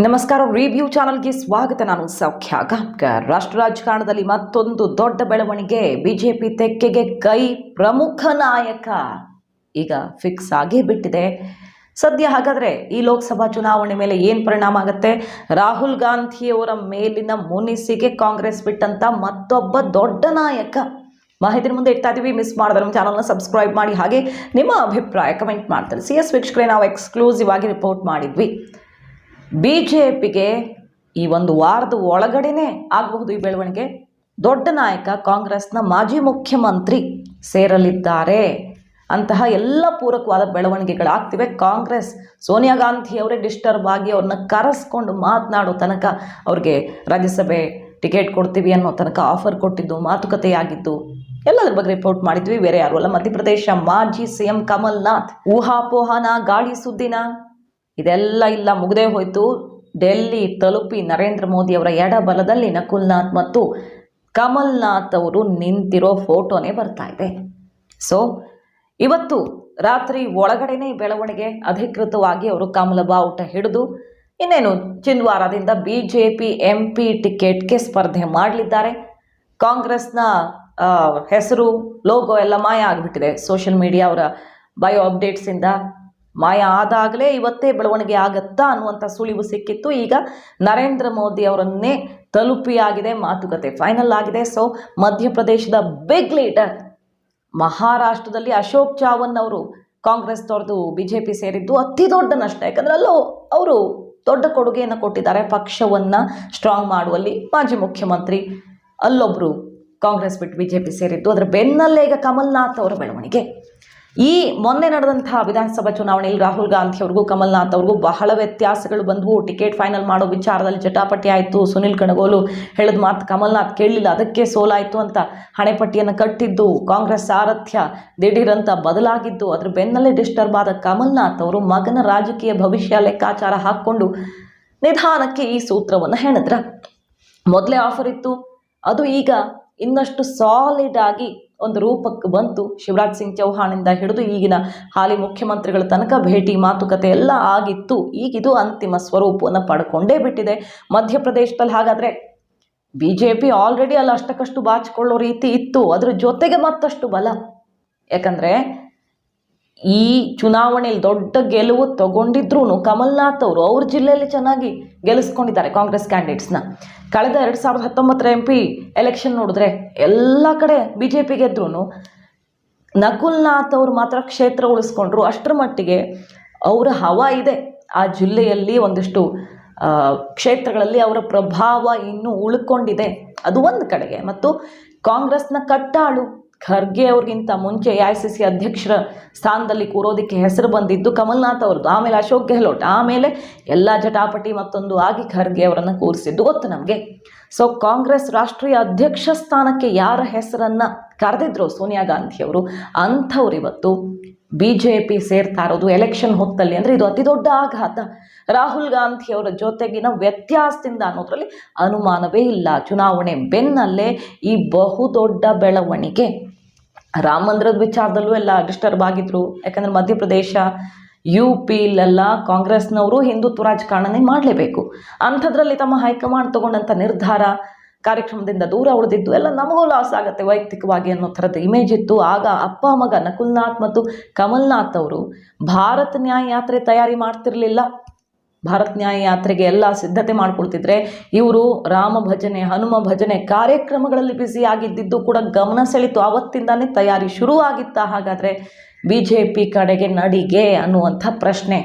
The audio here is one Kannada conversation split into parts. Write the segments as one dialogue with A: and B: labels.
A: ನಮಸ್ಕಾರ. ರಿವ್ಯೂ ಚಾನಲ್ಗೆ ಸ್ವಾಗತ. ನಾನು ಸೌಖ್ಯ ಗಾಂವ್ಕರ್. ರಾಷ್ಟ್ರ ರಾಜಕಾರಣದಲ್ಲಿ ಮತ್ತೊಂದು ದೊಡ್ಡ ಬೆಳವಣಿಗೆ. ಬಿಜೆಪಿ ತೆಕ್ಕೆಗೆ ಕೈ. ಪ್ರಮುಖ ನಾಯಕ ಈಗ ಫಿಕ್ಸ್ ಆಗೇ ಬಿಟ್ಟಿದೆ. ಸದ್ಯ ಹಾಗಾದರೆ ಈ ಲೋಕಸಭಾ ಚುನಾವಣೆ ಮೇಲೆ ಏನು ಪರಿಣಾಮ ಆಗುತ್ತೆ? ರಾಹುಲ್ ಗಾಂಧಿಯವರ ಮೇಲಿನ ಮುನಿಸಿಗೆ ಕಾಂಗ್ರೆಸ್ ಬಿಟ್ಟಂತ ಮತ್ತೊಬ್ಬ ದೊಡ್ಡ ನಾಯಕ. ಮಾಹಿತಿ ಮುಂದೆ ಇಡ್ತಾ ಇದೀವಿ. ಮಿಸ್ ಮಾಡಿದ್ರೆ ನಮ್ಮ ಚಾನಲ್ನ ಸಬ್ಸ್ಕ್ರೈಬ್ ಮಾಡಿ, ಹಾಗೆ ನಿಮ್ಮ ಅಭಿಪ್ರಾಯ ಕಮೆಂಟ್ ಮಾಡ್ತಾರೆ. CS ವೀಕ್ಷಕರೇ, ನಾವು ಎಕ್ಸ್ಕ್ಲೂಸಿವ್ ಆಗಿ ರಿಪೋರ್ಟ್ ಮಾಡಿದ್ವಿ. ಬಿಜೆಪಿಗೆ ಈ ಒಂದು ವಾರದ ಒಳಗಡೆನೆ ಆಗಬಹುದು ಈ ಬೆಳವಣಿಗೆ. ದೊಡ್ಡ ನಾಯಕ ಕಾಂಗ್ರೆಸ್ನ ಮಾಜಿ ಮುಖ್ಯಮಂತ್ರಿ ಸೇರಲಿದ್ದಾರೆ. ಅಂತಹ ಎಲ್ಲ ಪೂರಕವಾದ ಬೆಳವಣಿಗೆಗಳಾಗ್ತಿವೆ. ಕಾಂಗ್ರೆಸ್ ಸೋನಿಯಾ ಗಾಂಧಿ ಅವರೇ ಡಿಸ್ಟರ್ಬ್ ಆಗಿ ಅವ್ರನ್ನ ಕರೆಸ್ಕೊಂಡು ಮಾತನಾಡೋ ತನಕ, ಅವ್ರಿಗೆ ರಾಜ್ಯಸಭೆ ಟಿಕೆಟ್ ಕೊಡ್ತೀವಿ ಅನ್ನೋ ತನಕ ಆಫರ್ ಕೊಟ್ಟಿದ್ದು, ಮಾತುಕತೆಯಾಗಿದ್ದು ಎಲ್ಲದ್ರ ಬಗ್ಗೆ ರಿಪೋರ್ಟ್ ಮಾಡಿದ್ವಿ. ಬೇರೆ ಯಾರು ಅಲ್ಲ, ಮಧ್ಯಪ್ರದೇಶ ಮಾಜಿ CM ಕಮಲ್ನಾಥ್. ಊಹಾಪೋಹನ, ಗಾಳಿ ಸುದ್ದಿನ ಇದೆಲ್ಲ ಇಲ್ಲ, ಮುಗದೇ ಹೋಯ್ತು. ಡೆಲ್ಲಿ ತಲುಪಿ ನರೇಂದ್ರ ಮೋದಿ ಅವರ ಎಡಬಲದಲ್ಲಿ ನಕುಲ್ನಾಥ್ ಮತ್ತು ಕಮಲ್ನಾಥ್ ಅವರು ನಿಂತಿರೋ ಫೋಟೋನೇ ಬರ್ತಾ ಇದೆ. ಸೊ ಇವತ್ತು ರಾತ್ರಿ ಒಳಗಡೆನೇ ಬೆಳವಣಿಗೆ. ಅಧಿಕೃತವಾಗಿ ಅವರು ಕಮಲ ಬಾವುಟ ಹಿಡಿದು ಇನ್ನೇನು ಚಿಂದ್ವಾರದಿಂದ BJP MP ಟಿಕೆಟ್ಗೆ ಸ್ಪರ್ಧೆ ಮಾಡಲಿದ್ದಾರೆ. ಕಾಂಗ್ರೆಸ್ನ ಹೆಸರು, ಲೋಗೋ ಎಲ್ಲ ಮಾಯ ಆಗಿಬಿಟ್ಟಿದೆ. ಸೋಷಿಯಲ್ ಮೀಡಿಯಾ ಅವರ ಬಯೋ ಅಪ್ಡೇಟ್ಸಿಂದ ಮಾಯ ಆದಾಗಲೇ ಇವತ್ತೇ ಬೆಳವಣಿಗೆ ಆಗತ್ತಾ ಅನ್ನುವಂಥ ಸುಳಿವು ಸಿಕ್ಕಿತ್ತು. ಈಗ ನರೇಂದ್ರ ಮೋದಿ ಅವರನ್ನೇ ತಲುಪಿಯಾಗಿದೆ, ಮಾತುಕತೆ ಫೈನಲ್ ಆಗಿದೆ. ಸೊ ಮಧ್ಯಪ್ರದೇಶದ ಬಿಗ್ ಲೀಡರ್, ಮಹಾರಾಷ್ಟ್ರದಲ್ಲಿ ಅಶೋಕ್ ಚಾವನ್ ಅವರು ಕಾಂಗ್ರೆಸ್ ತೊರೆದು BJP ಸೇರಿದ್ದು ಅತಿ ದೊಡ್ಡ ನಷ್ಟ. ಯಾಕಂದ್ರೆ ಅಲ್ಲೂ ಅವರು ದೊಡ್ಡ ಕೊಡುಗೆಯನ್ನು ಕೊಟ್ಟಿದ್ದಾರೆ ಪಕ್ಷವನ್ನು ಸ್ಟ್ರಾಂಗ್ ಮಾಡುವಲ್ಲಿ. ಮಾಜಿ ಮುಖ್ಯಮಂತ್ರಿ ಅಲ್ಲೊಬ್ಬರು ಕಾಂಗ್ರೆಸ್ ಬಿಟ್ಟು BJP ಸೇರಿದ್ದು. ಅದರ ಬೆನ್ನಲ್ಲೇ ಈಗ ಕಮಲ್ನಾಥ್ ಅವರ ಬೆಳವಣಿಗೆ. ಈ ಮೊನ್ನೆ ನಡೆದಂತಹ ವಿಧಾನಸಭಾ ಚುನಾವಣೆಯಲ್ಲಿ ರಾಹುಲ್ ಗಾಂಧಿ ಅವ್ರಿಗೂ ಕಮಲ್ನಾಥ್ ಅವ್ರಿಗೂ ಬಹಳ ವ್ಯತ್ಯಾಸಗಳು ಬಂದವು. ಟಿಕೆಟ್ ಫೈನಲ್ ಮಾಡೋ ವಿಚಾರದಲ್ಲಿ ಜಟಾಪಟಿ ಆಯಿತು. ಸುನಿಲ್ ಕಣಗೋಲು ಹೇಳಿದ ಮಾತು ಕಮಲ್ನಾಥ್ ಕೇಳಲಿಲ್ಲ, ಅದಕ್ಕೆ ಸೋಲಾಯಿತು ಅಂತ ಹಣೆಪಟ್ಟಿಯನ್ನು ಕಟ್ಟಿದ್ದು. ಕಾಂಗ್ರೆಸ್ ಸಾರಥ್ಯ ದಿಢೀರಂತ ಬದಲಾಗಿದ್ದು. ಅದ್ರ ಬೆನ್ನಲ್ಲೇ ಡಿಸ್ಟರ್ಬ್ ಆದ ಕಮಲ್ನಾಥ್ ಅವರು ಮಗನ ರಾಜಕೀಯ ಭವಿಷ್ಯ ಲೆಕ್ಕಾಚಾರ ಹಾಕ್ಕೊಂಡು ನಿಧಾನಕ್ಕೆ ಈ ಸೂತ್ರವನ್ನು ಹೆಣೆದ್ರ. ಮೊದಲೇ ಆಫರ್ ಇತ್ತು, ಅದು ಈಗ ಇನ್ನಷ್ಟು ಸಾಲಿಡ್ ಆಗಿ ಒಂದು ರೂಪಕ್ಕೆ ಬಂತು. ಶಿವರಾಜ್ ಸಿಂಗ್ ಚೌಹಾಣಿಂದ ಹಿಡಿದು ಈಗಿನ ಹಾಲಿ ಮುಖ್ಯಮಂತ್ರಿಗಳ ತನಕ ಭೇಟಿ, ಮಾತುಕತೆ ಎಲ್ಲ ಆಗಿತ್ತು. ಈಗಿದು ಅಂತಿಮ ಸ್ವರೂಪವನ್ನು ಪಡ್ಕೊಂಡೇ ಬಿಟ್ಟಿದೆ. ಮಧ್ಯಪ್ರದೇಶದಲ್ಲಿ ಹಾಗಾದರೆ BJP ಆಲ್ರೆಡಿ ಅಲ್ಲಿ ಅಷ್ಟಕ್ಕಷ್ಟು ಬಾಚಿಕೊಳ್ಳೋ ರೀತಿ ಇತ್ತು. ಅದ್ರ ಜೊತೆಗೆ ಮತ್ತಷ್ಟು ಬಲ. ಯಾಕಂದರೆ ಈ ಚುನಾವಣೆಯಲ್ಲಿ ದೊಡ್ಡ ಗೆಲುವು ತಗೊಂಡಿದ್ರು ಕಮಲ್ನಾಥ್ ಅವರು ಅವ್ರ ಜಿಲ್ಲೆಯಲ್ಲಿ ಚೆನ್ನಾಗಿ ಗೆಲ್ಲಿಸ್ಕೊಂಡಿದ್ದಾರೆ ಕಾಂಗ್ರೆಸ್ ಕ್ಯಾಂಡಿಡೇಟ್ಸ್ನ. ಕಳೆದ 2019 MP ಎಲೆಕ್ಷನ್ ನೋಡಿದ್ರೆ ಎಲ್ಲ ಕಡೆ BJP ಗೆದ್ರು. ನಕುಲ್ನಾಥ್ ಅವರು ಮಾತ್ರ ಕ್ಷೇತ್ರ ಉಳಿಸ್ಕೊಂಡ್ರು. ಅಷ್ಟರ ಮಟ್ಟಿಗೆ ಅವರ ಹವಾ ಇದೆ ಆ ಜಿಲ್ಲೆಯಲ್ಲಿ. ಒಂದಿಷ್ಟು ಕ್ಷೇತ್ರಗಳಲ್ಲಿ ಅವರ ಪ್ರಭಾವ ಇನ್ನೂ ಉಳ್ಕೊಂಡಿದೆ. ಅದು ಒಂದು ಕಡೆಗೆ. ಮತ್ತು ಕಾಂಗ್ರೆಸ್ನ ಕಟ್ಟಾಳು ಖರ್ಗೆ ಅವ್ರಿಗಿಂತ ಮುಂಚೆ AICC ಅಧ್ಯಕ್ಷರ ಸ್ಥಾನದಲ್ಲಿ ಕೂರೋದಕ್ಕೆ ಹೆಸರು ಬಂದಿದ್ದು ಕಮಲ್ನಾಥ್ ಅವ್ರದ್ದು. ಆಮೇಲೆ ಅಶೋಕ್ ಗೆಹ್ಲೋಟ್, ಆಮೇಲೆ ಎಲ್ಲ ಜಟಾಪಟಿ ಮತ್ತೊಂದು ಆಗಿ ಖರ್ಗೆ ಅವರನ್ನು ಕೂರಿಸಿದ್ದು ಗೊತ್ತು ನಮಗೆ. ಸೊ ಕಾಂಗ್ರೆಸ್ ರಾಷ್ಟ್ರೀಯ ಅಧ್ಯಕ್ಷ ಸ್ಥಾನಕ್ಕೆ ಯಾರ ಹೆಸರನ್ನು ಕರೆದಿದ್ರು ಸೋನಿಯಾ ಗಾಂಧಿ ಅವರು, ಅಂಥವ್ರು ಇವತ್ತು BJP ಸೇರ್ತಾ ಇರೋದು ಎಲೆಕ್ಷನ್ ಹೊತ್ತಲ್ಲಿ. ಅಂದರೆ ಇದು ಅತಿ ದೊಡ್ಡ ಆಘಾತ. ರಾಹುಲ್ ಗಾಂಧಿ ಅವರ ಜೊತೆಗಿನ ವ್ಯತ್ಯಾಸದಿಂದ ಅನ್ನೋದ್ರಲ್ಲಿ ಅನುಮಾನವೇ ಇಲ್ಲ. ಚುನಾವಣೆ ಬೆನ್ನಲ್ಲೇ ಈ ಬಹುದೊಡ್ಡ ಬೆಳವಣಿಗೆ. ರಾಮ ಮಂದಿರದ ವಿಚಾರದಲ್ಲೂ ಎಲ್ಲ ಡಿಸ್ಟರ್ಬ್ ಆಗಿದ್ರು. ಯಾಕಂದರೆ ಮಧ್ಯಪ್ರದೇಶ UPಲೆಲ್ಲ ಕಾಂಗ್ರೆಸ್ನವರು ಹಿಂದುತ್ವ ರಾಜಕಾರಣನೇ ಮಾಡಲೇಬೇಕು. ಅಂಥದ್ರಲ್ಲಿ ತಮ್ಮ ಹೈಕಮಾಂಡ್ ತಗೊಂಡಂಥ ನಿರ್ಧಾರ, ಕಾರ್ಯಕ್ರಮದಿಂದ ದೂರ ಉಳಿದಿದ್ದು ಎಲ್ಲ ನಮಗೂ ಲಾಸ್ ಆಗುತ್ತೆ ವೈಯಕ್ತಿಕವಾಗಿ ಅನ್ನೋ ಥರದ ಇಮೇಜ್ ಇತ್ತು. ಆಗ ಅಪ್ಪ ಮಗ ನಕುಲ್ನಾಥ್ ಮತ್ತು ಕಮಲ್ನಾಥ್ ಅವರು ಭಾರತ್ ನ್ಯಾಯ ಯಾತ್ರೆ ತಯಾರಿ ಮಾಡ್ತಿರ್ಲಿಲ್ಲ. ಭಾರತ್ ನ್ಯಾಯ ಯಾತ್ರೆಗೆ ಎಲ್ಲ ಸಿದ್ಧತೆ ಮಾಡ್ಕೊಳ್ತಿದ್ರೆ ಇವರು ರಾಮ ಭಜನೆ, ಹನುಮ ಭಜನೆ ಕಾರ್ಯಕ್ರಮಗಳಲ್ಲಿ ಬ್ಯುಸಿ ಆಗಿದ್ದು ಕೂಡ ಗಮನ ಸೆಳೀತು. ಆವತ್ತಿಂದಾನೇ ತಯಾರಿ ಶುರುವಾಗಿತ್ತ. ಹಾಗಾದರೆ BJP ಕಡೆಗೆ ನಡಿಗೆ ಅನ್ನುವಂಥ ಪ್ರಶ್ನೆ.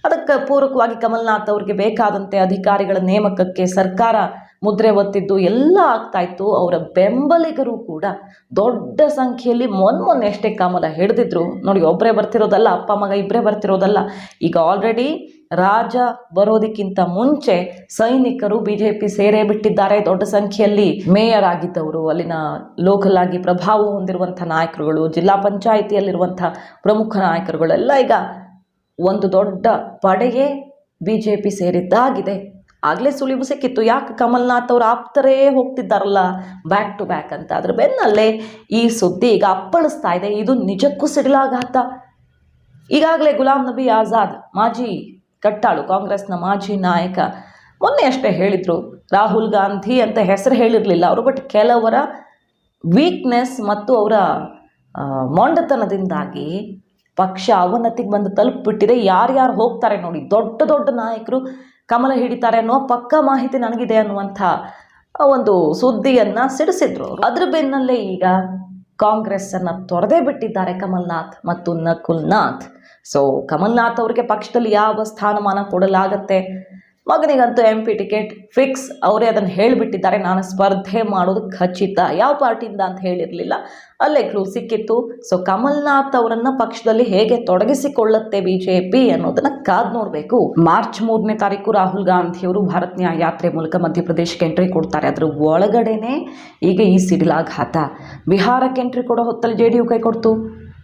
A: ಅದಕ್ಕೆ ಪೂರಕವಾಗಿ ಕಮಲ್ನಾಥ್ ಅವ್ರಿಗೆ ಬೇಕಾದಂತೆ ಅಧಿಕಾರಿಗಳ ನೇಮಕಕ್ಕೆ ಸರ್ಕಾರ ಮುದ್ರೆ ಒತ್ತಿದ್ದು ಎಲ್ಲ ಆಗ್ತಾಯಿತ್ತು. ಅವರ ಬೆಂಬಲಿಗರು ಕೂಡ ದೊಡ್ಡ ಸಂಖ್ಯೆಯಲ್ಲಿ ಮೊನ್ನೆ ಎಷ್ಟೇ ಕಮಲ ಹಿಡಿದಿದ್ರು ನೋಡಿ. ಒಬ್ಬರೇ ಬರ್ತಿರೋದಲ್ಲ, ಅಪ್ಪ ಮಗ ಇಬ್ಬರೇ ಬರ್ತಿರೋದಲ್ಲ. ಈಗ ಆಲ್ರೆಡಿ ರಾಜ ಬರೋದಕ್ಕಿಂತ ಮುಂಚೆ ಸೈನಿಕರು BJP ಸೇರೇ ಬಿಟ್ಟಿದ್ದಾರೆ. ದೊಡ್ಡ ಸಂಖ್ಯೆಯಲ್ಲಿ ಮೇಯರ್ ಆಗಿದ್ದವರು, ಅಲ್ಲಿನ ಲೋಕಲ್ ಆಗಿ ಪ್ರಭಾವ ಹೊಂದಿರುವಂಥ ನಾಯಕರುಗಳು, ಜಿಲ್ಲಾ ಪಂಚಾಯಿತಿಯಲ್ಲಿರುವಂಥ ಪ್ರಮುಖ ನಾಯಕರುಗಳೆಲ್ಲ ಈಗ ಒಂದು ದೊಡ್ಡ ಪಡೆಗೆ BJP ಸೇರಿದ್ದಾಗಿದೆ. ಆಗಲೇ ಸುಳಿವು ಸಿಕ್ಕಿತ್ತು, ಯಾಕೆ ಕಮಲ್ನಾಥ್ ಅವರು ಆಪ್ತರೇ ಹೋಗ್ತಿದ್ದಾರಲ್ಲ ಬ್ಯಾಕ್ ಟು ಬ್ಯಾಕ್ ಅಂತ. ಅದ್ರ ಬೆನ್ನಲ್ಲೇ ಈ ಸುದ್ದಿ ಈಗ ಅಪ್ಪಳಿಸ್ತಾ ಇದೆ. ಇದು ನಿಜಕ್ಕೂ ಸಿಡಿಲಾಘಾತ. ಈಗಾಗಲೇ ಗುಲಾಂ ನಬಿ ಆಜಾದ್, ಮಾಜಿ ಕಟ್ಟಾಳು ಕಾಂಗ್ರೆಸ್ನ ಮಾಜಿ ನಾಯಕ, ಮೊನ್ನೆ ಅಷ್ಟೇ ಹೇಳಿದರು, ರಾಹುಲ್ ಗಾಂಧಿ ಅಂತ ಹೆಸರು ಹೇಳಿರಲಿಲ್ಲ ಅವರು, ಬಟ್ ಕೆಲವರ ವೀಕ್ನೆಸ್ ಮತ್ತು ಅವರ ಮೊಂಡತನದಿಂದಾಗಿ ಪಕ್ಷ ಅವನತಿಗೆ ಬಂದು ತಲುಪಿಬಿಟ್ಟಿದೆ. ಯಾರ್ಯಾರು ಹೋಗ್ತಾರೆ ನೋಡಿ, ದೊಡ್ಡ ದೊಡ್ಡ ನಾಯಕರು ಕಮಲ ಹಿಡಿತಾರೆ ಅನ್ನೋ ಪಕ್ಕಾ ಮಾಹಿತಿ ನನಗಿದೆ ಅನ್ನುವಂಥ ಒಂದು ಸುದ್ದಿಯನ್ನು ಸಿಡಿಸಿದ್ರು ಅವರು. ಅದ್ರ ಬೆನ್ನಲ್ಲೇ ಈಗ ಕಾಂಗ್ರೆಸ್ಸನ್ನು ತೊರೆದೇ ಬಿಟ್ಟಿದ್ದಾರೆ ಕಮಲ್ನಾಥ್ ಮತ್ತು ನಕುಲ್ನಾಥ್. ಸೊ ಕಮಲ್ನಾಥ್ ಅವರಿಗೆ ಪಕ್ಷದಲ್ಲಿ ಯಾವ ಸ್ಥಾನಮಾನ ಕೊಡಲಾಗತ್ತೆ, ಮಗನಿಗಂತೂ MP ಟಿಕೆಟ್ ಫಿಕ್ಸ್, ಅವರೇ ಅದನ್ನು ಹೇಳಿಬಿಟ್ಟಿದ್ದಾರೆ, ನಾನು ಸ್ಪರ್ಧೆ ಮಾಡೋದು ಖಚಿತ. ಯಾವ ಪಾರ್ಟಿಯಿಂದ ಅಂತ ಹೇಳಿರಲಿಲ್ಲ, ಅಲ್ಲೇ ಕ್ಲೂ ಸಿಕ್ಕಿತ್ತು. ಸೊ ಕಮಲ್ನಾಥ್ ಅವರನ್ನು ಪಕ್ಷದಲ್ಲಿ ಹೇಗೆ ತೊಡಗಿಸಿಕೊಳ್ಳುತ್ತೆ BJP ಅನ್ನೋದನ್ನು ಕಾದು ನೋಡಬೇಕು. ಮಾರ್ಚ್ 3ನೇ ತಾರೀಕು ರಾಹುಲ್ ಗಾಂಧಿ ಅವರು ಭಾರತ್ ನ್ಯಾಯ ಯಾತ್ರೆ ಮೂಲಕ ಮಧ್ಯಪ್ರದೇಶಕ್ಕೆ ಎಂಟ್ರಿ ಕೊಡ್ತಾರೆ. ಅದರ ಒಳಗಡೆನೆ ಈಗ ಈ ಸಿಡಿಲಾಘಾತ. ಬಿಹಾರಕ್ಕೆ ಎಂಟ್ರಿ ಕೊಡೋ ಹೊತ್ತಲ್ಲಿ JDU ಕೈ ಕೊಡ್ತು,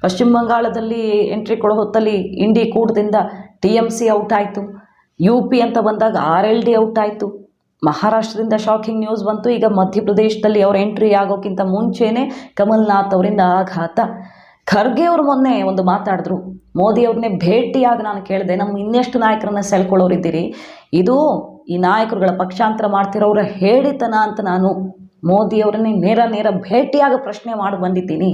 A: ಪಶ್ಚಿಮ ಬಂಗಾಳದಲ್ಲಿ ಎಂಟ್ರಿ ಕೊಡೋ ಹೊತ್ತಲ್ಲಿ ಇಂಡಿ ಕೂಟದಿಂದ TMC ಔಟ್ ಆಯಿತು, UP ಅಂತ ಬಂದಾಗ RLD ಔಟ್ ಆಯಿತು, ಮಹಾರಾಷ್ಟ್ರದಿಂದ ಶಾಕಿಂಗ್ ನ್ಯೂಸ್ ಬಂತು. ಈಗ ಮಧ್ಯಪ್ರದೇಶದಲ್ಲಿ ಅವ್ರ ಎಂಟ್ರಿ ಆಗೋಕ್ಕಿಂತ ಮುಂಚೆನೇ ಕಮಲ್ನಾಥ್ ಅವರಿಂದ ಆಘಾತ. ಖರ್ಗೆ ಅವರು ಮೊನ್ನೆ ಒಂದು ಮಾತಾಡಿದ್ರು, ಮೋದಿ ಅವ್ರನ್ನೇ ಭೇಟಿಯಾಗಿ ನಾನು ಕೇಳಿದೆ, ನಮ್ಮ ಇನ್ನೆಷ್ಟು ನಾಯಕರನ್ನ ಸೆಳ್ಕೊಳ್ಳೋರಿದ್ದೀರಿ, ಇದು ಈ ನಾಯಕರುಗಳ ಪಕ್ಷಾಂತರ ಮಾಡ್ತಿರೋರ ಹೇಳಿತನ ಅಂತ ನಾನು ಮೋದಿ ಅವರನ್ನೇ ನೇರ ಭೇಟಿಯಾಗಿ ಪ್ರಶ್ನೆ ಮಾಡಿ ಬಂದಿದ್ದೀನಿ,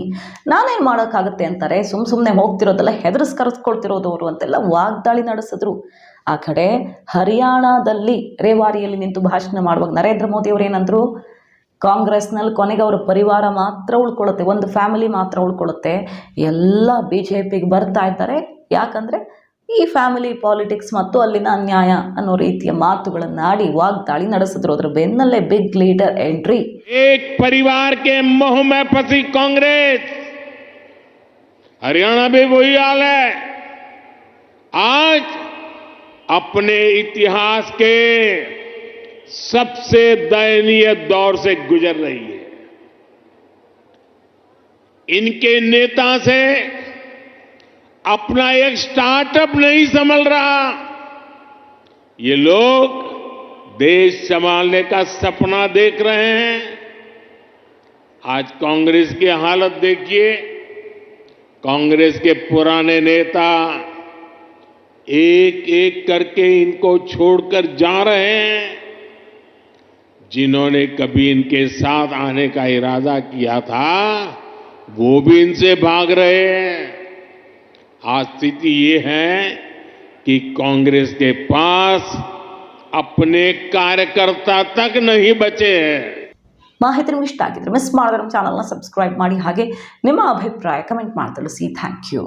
A: ನಾನೇನು ಮಾಡೋಕ್ಕಾಗುತ್ತೆ ಅಂತಾರೆ. ಸುಮ್ಮನೆ ಹೋಗ್ತಿರೋದಲ್ಲ, ಕರೆಸ್ಕೊಳ್ತಿರೋದು ಅವರು ಅಂತೆಲ್ಲ ವಾಗ್ದಾಳಿ ನಡೆಸಿದ್ರು. ಆ ಕಡೆ ಹರಿಯಾಣದಲ್ಲಿ ರೇವಾರಿಯಲ್ಲಿ ನಿಂತು ಭಾಷಣ ಮಾಡುವಾಗ ನರೇಂದ್ರ ಮೋದಿ ಅವರು ಏನಂದ್ರು, ಕಾಂಗ್ರೆಸ್ನಲ್ಲಿ ಕೊನೆಗೆ ಅವರ ಪರಿವಾರ ಮಾತ್ರ ಉಳ್ಕೊಳ್ಳುತ್ತೆ, ಒಂದು ಫ್ಯಾಮಿಲಿ ಮಾತ್ರ ಉಳ್ಕೊಳ್ಳುತ್ತೆ, ಎಲ್ಲ BJPಗೆ ಬರ್ತಾ ಇದ್ದಾರೆ, ಯಾಕಂದರೆ ಈ ಫ್ಯಾಮಿಲಿ ಪಾಲಿಟಿಕ್ಸ್ ಮತ್ತು ಅಲ್ಲಿನ ಅನ್ಯಾಯ ಅನ್ನೋ ರೀತಿಯ ಮಾತುಗಳನ್ನಾಡಿ ವಾಗ್ದಾಳಿ ನಡೆಸಿದ್ರು. ಅದ್ರ ಬೆನ್ನಲ್ಲೇ ಬಿಗ್ ಲೀಡರ್ ಎಂಟ್ರಿ.
B: एक परिवार के मोह में फंसी कांग्रेस, हरियाणा भी वही हाल है। आज अपने इतिहास के सबसे दयनीय दौर से गुजर रही है। इनके नेता से अपना एक स्टार्टअप नहीं संभल रहा, ये लोग देश संभालने का सपना देख रहे हैं। आज कांग्रेस की हालत देखिए, कांग्रेस के पुराने नेता एक एक करके इनको छोड़कर जा रहे हैं। जिन्होंने कभी इनके साथ आने का इरादा किया था, वो भी इनसे भाग रहे हैं। आज स्थिति ये है कि कांग्रेस के पास अपने कार्यकर्ता तक नहीं बचे हैं।
A: ಮಾಹಿತಿ ನಿಮಗೆ ಇಷ್ಟ ಆಗಿದ್ರೆ ಮಿಸ್ ಮಾಡಿದ್ರೆ ನಮ್ಮ ಚಾನಲ್ನ ಸಬ್ಸ್ಕ್ರೈಬ್ ಮಾಡಿ, ಹಾಗೆ ನಿಮ್ಮ ಅಭಿಪ್ರಾಯ ಕಮೆಂಟ್ ಮಾಡಿ ತಿಳಿಸಿ. Thank you.